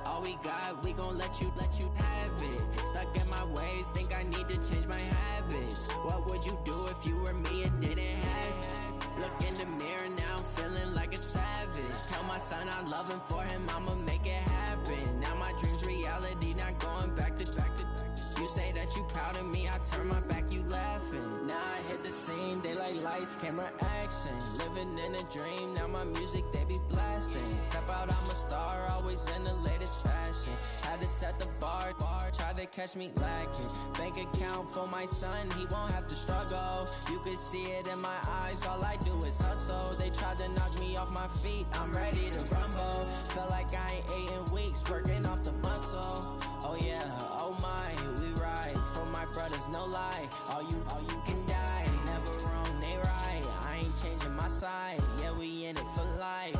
All we got, we gon' let you have it. Stuck in my ways, think I need to change my habits. What would you do if you were me and didn't have it? Look in the mirror, now I'm feeling like a savage. Tell my son I love him, for him I'ma make it happen. Now my dream's reality, not going back to. You say that you proud of me, I turn my back, you laugh. lights, camera action. Living in a dream, now my music they be blasting. Step out, I'm a star, always in the latest fashion. Had to set the bar, try to catch me lacking. Bank account for my son, he won't have to struggle. You could see it in my eyes, all I do is hustle. They tried to knock me off my feet, I'm ready to rumble. Feel like I ain't ate in weeks, working off the muscle. Oh yeah, oh my, we ride for my brothers, no lie. All you can die, never wrong, they right. I ain't changing my side, yeah, we in it for life.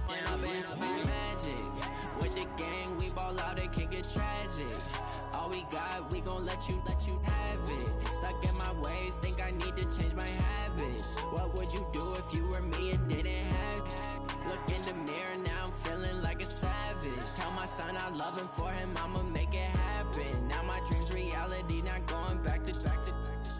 And I've been magic. With the gang, we ball out, it can get tragic. All we got, we gon' let you have it. Stuck in my ways, think I need to change my habits. What would you do if you were me and didn't have it? Look in the mirror, now I'm feeling like a savage. Tell my son I love him, for him I'ma make it happen. Now my dream's reality, not going back to.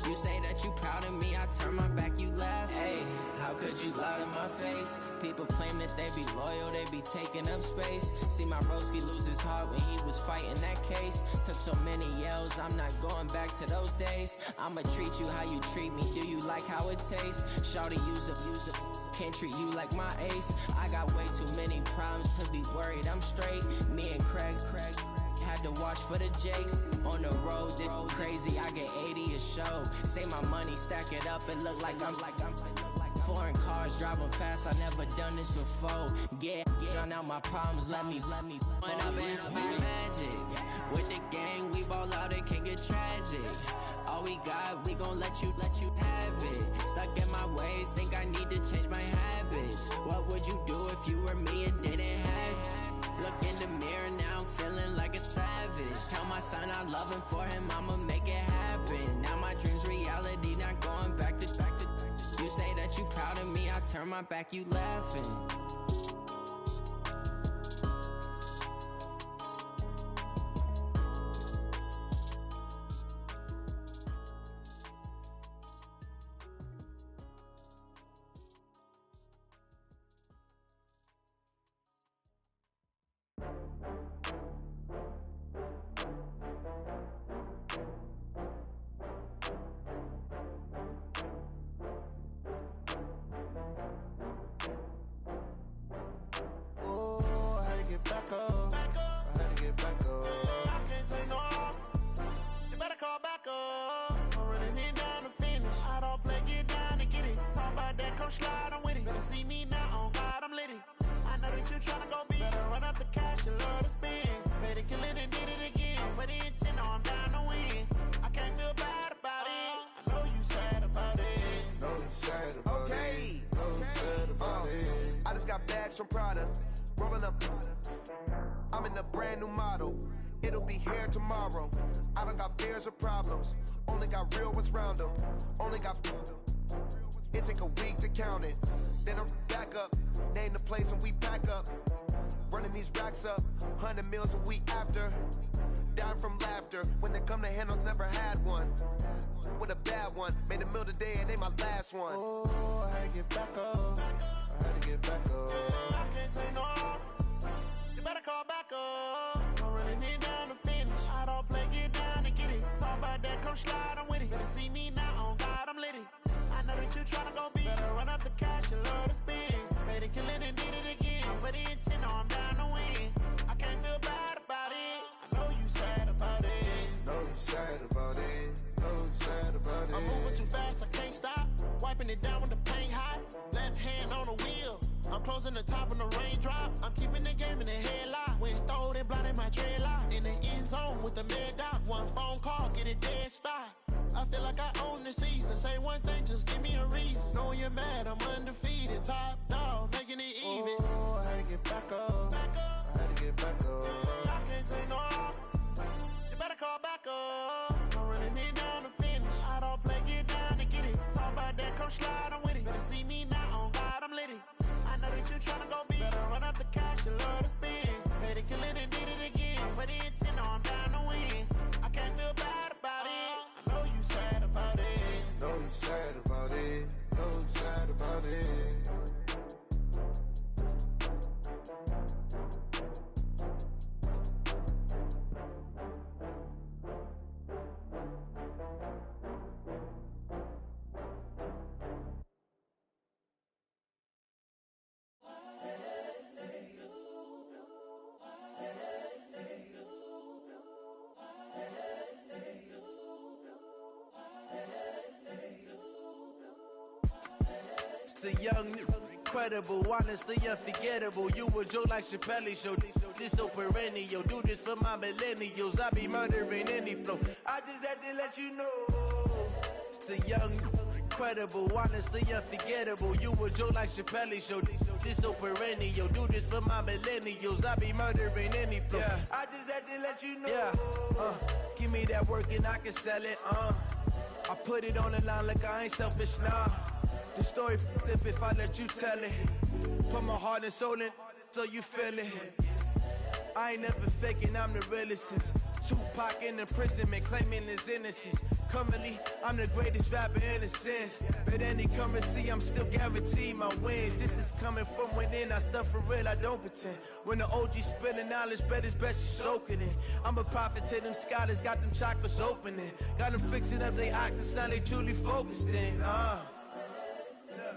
You say that you proud of me, I turn my back, you laugh. Hey, how could you lie to my face? People claim that they be loyal, they be taking up space. See my broski lose his heart when he was fighting that case. Took so many yells, I'm not going back to those days. I'ma treat you how you treat me, do you like how it tastes? Shawty, use up, can't treat you like my ace. I got way too many problems to be worried, I'm straight. Me and Craig had to watch for the Jakes. On the road, this crazy, I get 80 a show. Say my money, stack it up, it look like I'm foreign cars, driving fast, I never done this before. Get drown out my problems, let me When I've been magic. With the gang, we ball out, it can get tragic. All we got, we gon' let you have it. Stuck in my ways, think I need to change my habits. What would you do if you were me and didn't have it? Look in the mirror, now I'm feeling like a savage. Tell my son I love him, for him I'ma make it happen. Now my dream's reality, not going back to. You say that you proud of me, I turn my back, you laughing. From Prada, rolling up. I'm in a brand new model. It'll be here tomorrow. I don't got fears or problems. Only got real ones round them. Only got. It take a week to count it. Then I'm back up. Name the place and we back up. Running these racks up. 100 meals a week after. Dying from laughter. When they come to handles, never had one. With a bad one. Made a meal today and they my last one. Oh, I had to get back up. I had to get back up. I can't take no off. You better call back up. I'm running it down to finish. I don't play, get down and get it. Talk about that, come slide, I'm with it. Better see me now, on God, I'm lit it. I know that you tryna go big. Better run up the cash, you love to spend. Made it, kill it, and did it again. But the intent, no, I'm down to win. I can't feel bad about it. I know you sad about it. Know you sad about it. Know you sad about it. I'm moving too fast, I can't stop. Wiping it down with the paint hot. Left hand on the wheel. I'm closing the top on the raindrop. I'm keeping the game in the headlock. When throwed and blinded my dreadlock. In the end zone with the mid dot. One phone call, get it dead stop. I feel like I own the season. Say one thing, just give me a reason. Knowing you're mad, I'm undefeated. Top dog, making it even. Oh, I had to get back up. I had to get back up. I can't take no off. You better call back up. I'm running it down to finish. I don't play, get down and get it. Talk about that, come slide, I'm with it. Better see me now, on God, I'm lit it. I know that you tryna go big. Better run up the cash, you love to spend. Made it, kill it, and did it again. But the intent, no, I'm down to win. I can't feel bad about it. I know you sad about it. Know you sad about it. Know you sad about it. the young, incredible, honestly unforgettable. You a joke like Chappelle Show. This so perennial. Do this for my millennials. I be murdering any flow. I just had to let you know. It's the young, incredible, honestly unforgettable. You a joke like Chappelle Show. This so perennial. Do this for my millennials. I be murdering any flow. Yeah. I just had to let you know. Yeah. Give me that work and I can sell it. I put it on the line like I ain't selfish, nah. The story flip if I let you tell it. Put my heart and soul in so you feel it. I ain't never faking, I'm the realest since Tupac in imprisonment, claiming his innocence. Currently, I'm the greatest rapper in a sense. But any currency, I'm still guaranteed my wins. This is coming from within, I stuff for real, I don't pretend. When the OG spilling knowledge, bet it's best you soak it in. I'm a prophet to them scholars, got them chakras opening. Got them fixing up their octaves, now they truly focused in.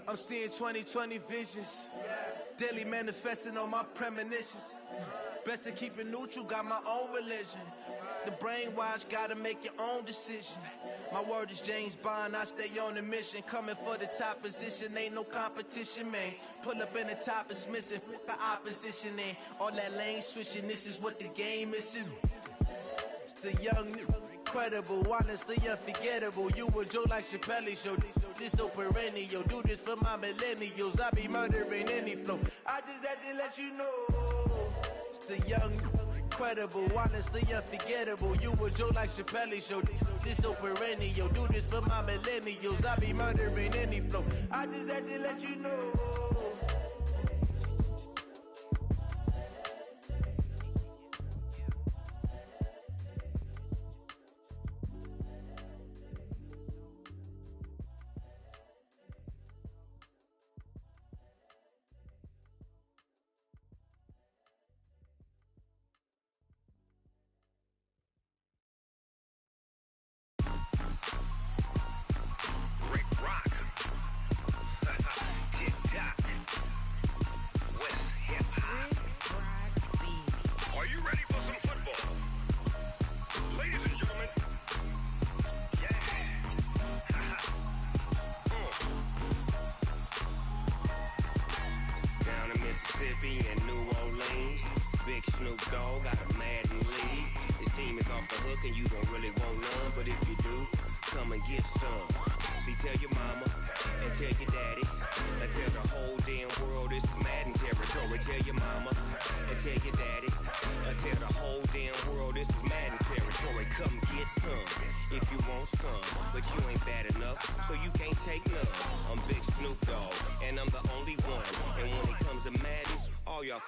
I'm seeing 2020 visions. Daily manifesting on my premonitions. Best to keep it neutral, got my own religion. The brainwash, gotta make your own decision. My word is James Bond, I stay on a mission. Coming for the top position, ain't no competition, man. Pull up in the top, it's missing, the opposition ain't. All that lane switching, this is what the game is. It's the young, incredible, honestly unforgettable. You a joke like Chappelle Show. This so perennial. Do this for my millennials. I be murdering any flow. I just had to let you know. It's the young, incredible, honestly unforgettable. You a joke like Chappelle Show. This so perennial. Do this for my millennials. I be murdering any flow. I just had to let you know.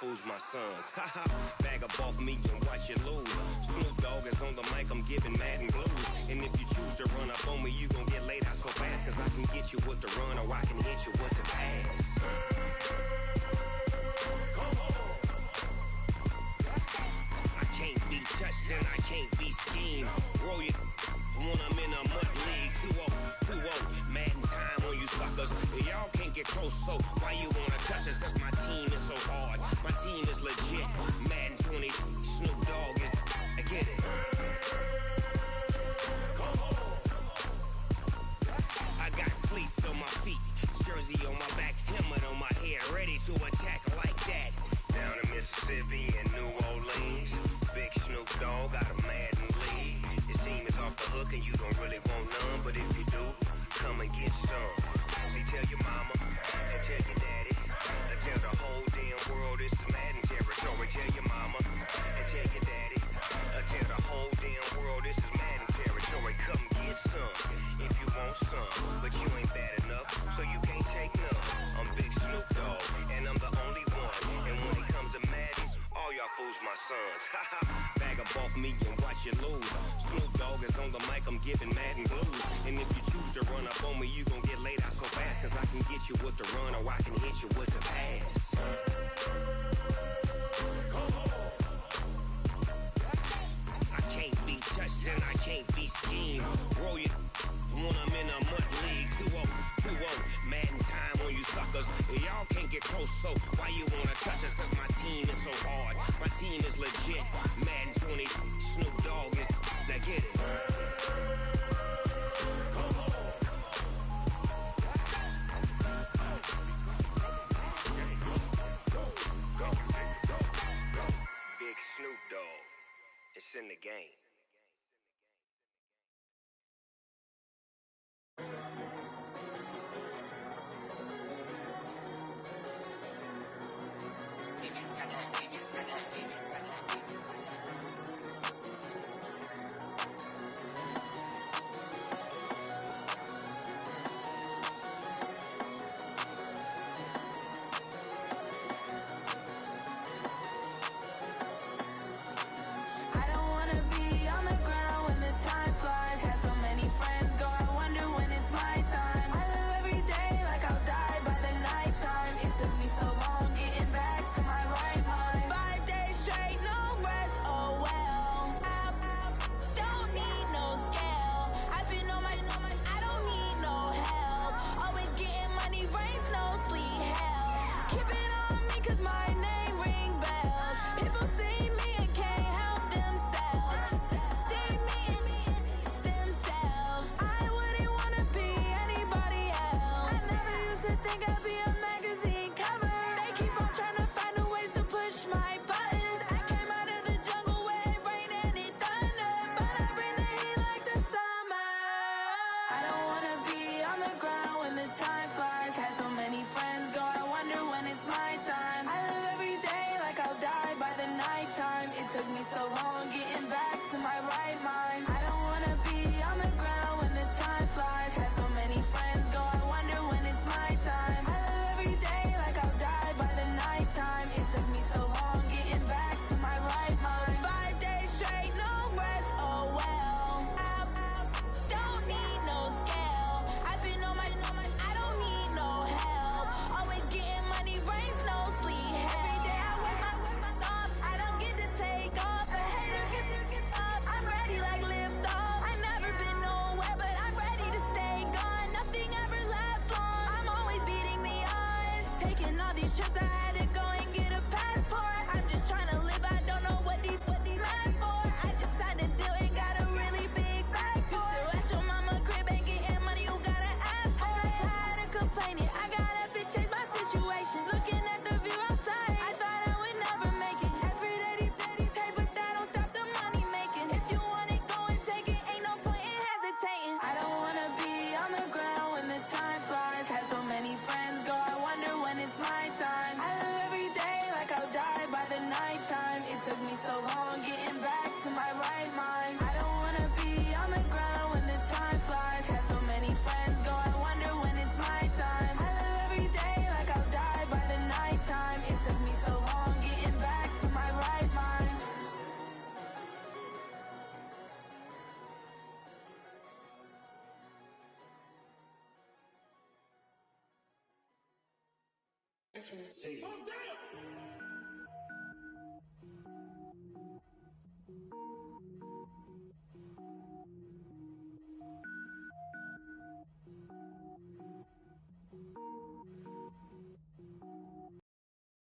Fools my sons. Haha, bag up off me and watch you lose. Snoop Dogg is on the mic, I'm giving Madden blues. And if you choose to run up on me, you gon' get laid out so fast. Cause I can get you with the run or I can hit you with the pass. I can't be touched and I can't be schemed. Roll you when I'm in a mud league. 2-0, Madden time on you suckers. Y'all can't get close, so why you wanna touch us? Cause my team is so hard. My team is legit. Madden 20, Snoop Dogg is. I get it. I got cleats on my feet, jersey on my back, helmet on my head, ready to attack like that. Down in Mississippi and New Orleans, big Snoop Dogg got a Madden league. His team is off the hook and you don't really want none, but if you do, come and get some. See, tell your mama and tell your daddy, and tell the whole damn world this is Madden territory. Tell your mama and tell your daddy, and tell the whole damn world this is Madden territory. Come get some if you want some, but you ain't bad enough, so you can't take none. I'm Big Snoop Dogg, and I'm the only one. And when it comes to Madden, all y'all fools my sons. Bag up off me and watch you lose. Snoop Dogg is on the mic, I'm giving Madden blues. And if you choose to run up on me, you gon' get laid out so fast. Cause I can get you with the run or I can hit you with the pass. I can't be touched and I can't be schemed. Roll you when I'm in a mud league. 2-0, Madden time on you suckers. Y'all can't get close, so why you wanna touch us? Cause my team is so hard. My team is legit. Madden 20, Snoop Dogg is. Now get it. trips, I had to go and get a passport. I'm just trying to live, I don't know what these mad for. I just signed a deal and got a really big bag for it. You still at your mama crib and getting money, you gotta ask for it. I'm tired of complaining, I gotta bitch change my situation. Looking at the view outside, I thought I would never make it. Every day they take, but that don't stop the money making. If you want it, go and take it, ain't no point in hesitating. I don't wanna be on the ground when the time flies. Had so many friends go, I wonder when it's my time. I live every day like I'll die by the nighttime. It took me so long getting back to my right mind. I don't wanna be on the ground when the time flies. Had so many friends go, I wonder when it's my time. I live every day like I'll die by the nighttime. It took me so long getting back to my right mind. See.